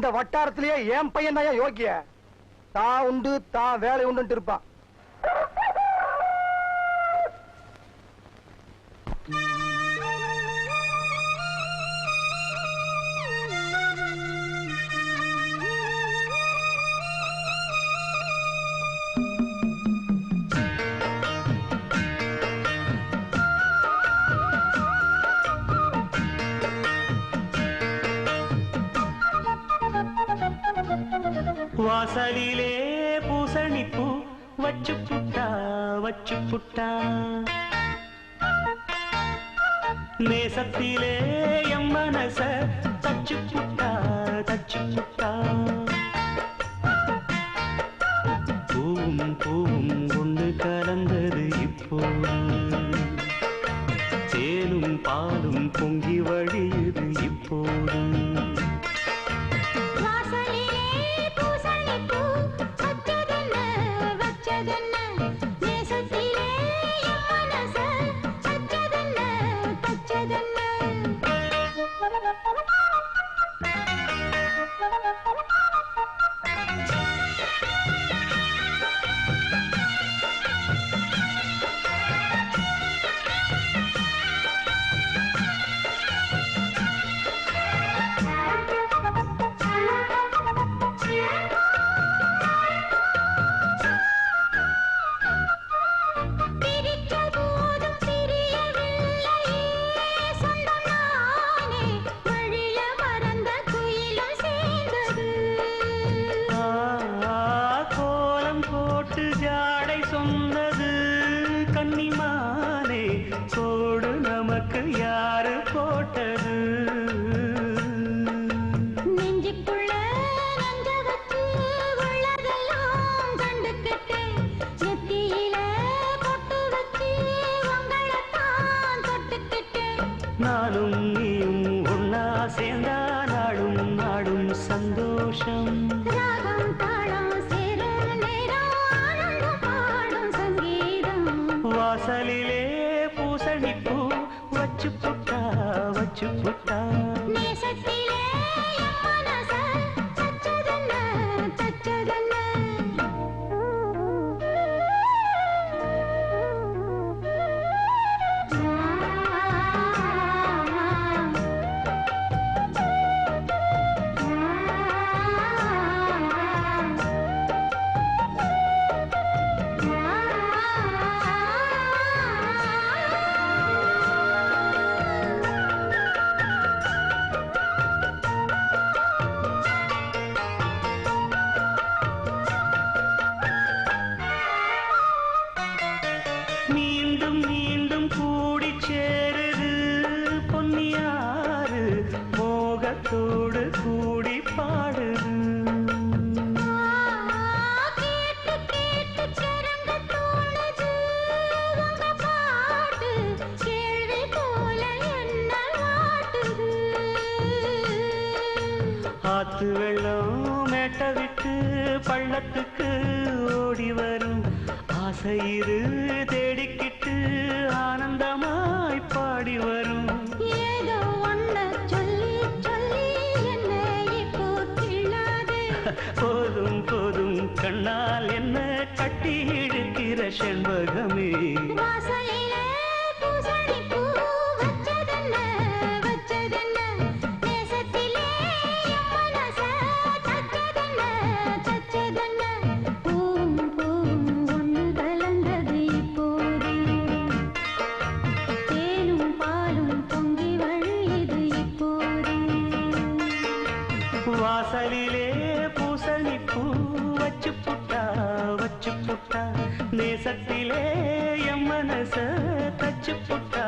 இந்த வட்டாரத்திலேயே என் பையன் தான் யோக்கிய. தான் உண்டு தான் வேலை உண்டு இருப்பான். வாசலிலே பூசணிப்பூ வச்சு புட்டா நேசத்திலே எம் மனச தச்சு புட்டா பூவும் பூவும் ஒன்று கலந்தது இப்போது தேனும் பாலும் பொங்கி வழியுது இப்போது நானும் நீயும் ஒன்னா சேர்ந்தா நாடும் நாடும் சந்தோஷம் ராகம் தாளம் சேரும் நேரம் ஆனந்தம் பாடும் சங்கீதம் வாசலிலே பூசணிப்பூ வச்சு புட்டா நேசத்திலே மனச தச்சதென்ன மோகத்தோடு கூடி பாடுது ஆத்து வெள்ளம் மேட்ட விட்டு பள்ளத்துக்கு ஓடி வரும் ஆசையிரு தேடிக்கிட்டு ஆனந்தமாய் பாடி வரும் போதும் போதும் கண்ணால் என்ன கட்டி இழுக்கிற செண்பகமே வாசலிலே பூசணிப்பூ வச்சு புட்டா நேசத்திலே எம் மனச தச்சு புட்டா